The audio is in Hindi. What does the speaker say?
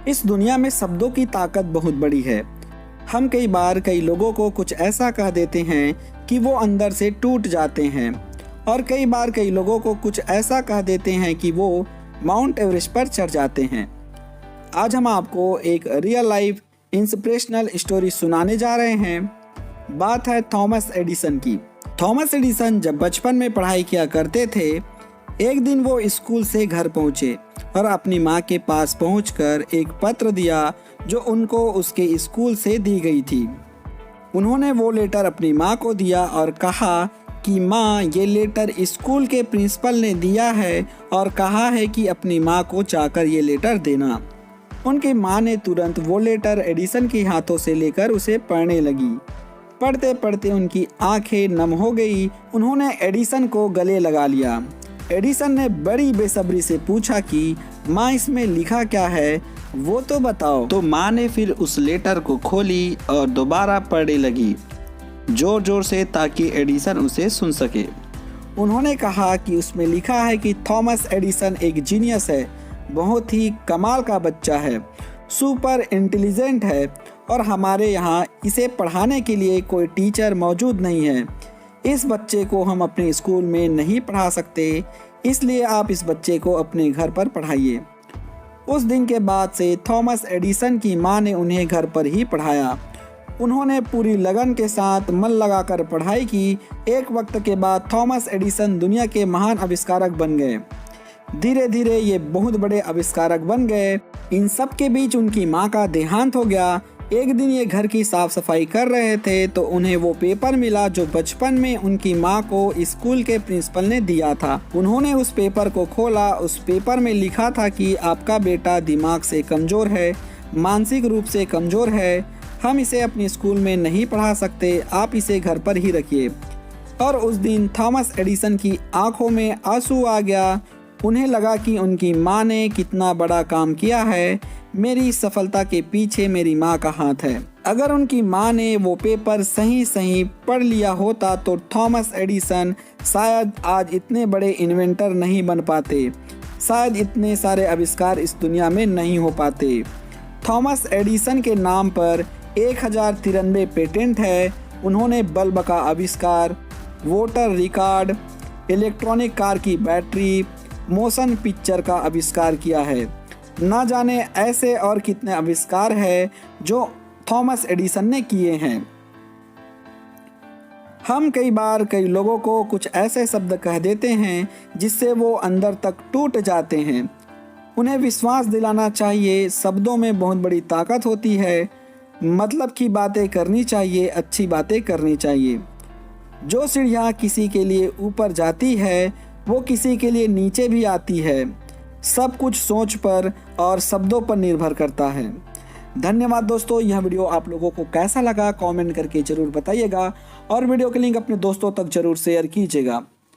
इस दुनिया में शब्दों की ताकत बहुत बड़ी है। हम कई बार कई लोगों को कुछ ऐसा कह देते हैं कि वो अंदर से टूट जाते हैं, और कई बार कई लोगों को कुछ ऐसा कह देते हैं कि वो माउंट एवरेस्ट पर चढ़ जाते हैं। आज हम आपको एक रियल लाइफ इंस्पिरेशनल स्टोरी सुनाने जा रहे हैं। बात है थॉमस एडिसन की। थॉमस एडिसन जब बचपन में पढ़ाई किया करते थे, एक दिन वो स्कूल से घर पहुंचे और अपनी माँ के पास पहुंचकर एक पत्र दिया जो उनको उसके स्कूल से दी गई थी। उन्होंने वो लेटर अपनी माँ को दिया और कहा कि माँ, ये लेटर स्कूल के प्रिंसिपल ने दिया है और कहा है कि अपनी माँ को जाकर ये लेटर देना। उनकी माँ ने तुरंत वो लेटर एडिसन के हाथों से लेकर उसे पढ़ने लगी। पढ़ते पढ़ते उनकी आंखें नम हो गई। उन्होंने एडिसन को गले लगा लिया। एडिसन ने बड़ी बेसब्री से पूछा कि माँ, इसमें लिखा क्या है, वो तो बताओ। तो माँ ने फिर उस लेटर को खोली और दोबारा पढ़ने लगी, जोर जोर से, ताकि एडिसन उसे सुन सके। उन्होंने कहा कि उसमें लिखा है कि थॉमस एडिसन एक जीनियस है, बहुत ही कमाल का बच्चा है, सुपर इंटेलिजेंट है और हमारे यहाँ इसे पढ़ाने के लिए कोई टीचर मौजूद नहीं है। इस बच्चे को हम अपने स्कूल में नहीं पढ़ा सकते, इसलिए आप इस बच्चे को अपने घर पर पढ़ाइए। उस दिन के बाद से थॉमस एडिसन की माँ ने उन्हें घर पर ही पढ़ाया। उन्होंने पूरी लगन के साथ मन लगाकर पढ़ाई की। एक वक्त के बाद थॉमस एडिसन दुनिया के महान आविष्कारक बन गए। धीरे धीरे ये बहुत बड़े आविष्कारक बन गए। इन सब के बीच उनकी माँ का देहांत हो गया। एक दिन ये घर की साफ सफाई कर रहे थे तो उन्हें वो पेपर मिला जो बचपन में उनकी माँ को स्कूल के प्रिंसिपल ने दिया था। उन्होंने उस पेपर को खोला। उस पेपर में लिखा था कि आपका बेटा दिमाग से कमज़ोर है, मानसिक रूप से कमज़ोर है, हम इसे अपने स्कूल में नहीं पढ़ा सकते, आप इसे घर पर ही रखिए। और उस दिन थॉमस एडिसन की आंखों में आंसू आ गया। उन्हें लगा कि उनकी माँ ने कितना बड़ा काम किया है, मेरी सफलता के पीछे मेरी माँ का हाथ है। अगर उनकी माँ ने वो पेपर सही सही पढ़ लिया होता तो थॉमस एडिसन शायद आज इतने बड़े इन्वेंटर नहीं बन पाते, शायद इतने सारे आविष्कार इस दुनिया में नहीं हो पाते। थॉमस एडिसन के नाम पर 1093 पेटेंट है। उन्होंने बल्ब का आविष्कार, वोटर रिकॉर्ड, इलेक्ट्रॉनिक कार की बैटरी, मोशन पिक्चर का आविष्कार किया है। ना जाने ऐसे और कितने आविष्कार हैं जो थॉमस एडिसन ने किए हैं। हम कई बार कई लोगों को कुछ ऐसे शब्द कह देते हैं जिससे वो अंदर तक टूट जाते हैं। उन्हें विश्वास दिलाना चाहिए, शब्दों में बहुत बड़ी ताकत होती है। मतलब की बातें करनी चाहिए, अच्छी बातें करनी चाहिए। जो सीढ़ियाँ किसी के लिए ऊपर जाती है वो किसी के लिए नीचे भी आती है। सब कुछ सोच पर और शब्दों पर निर्भर करता है। धन्यवाद दोस्तों। यह वीडियो आप लोगों को कैसा लगा कमेंट करके ज़रूर बताइएगा और वीडियो के लिंक अपने दोस्तों तक ज़रूर शेयर कीजिएगा।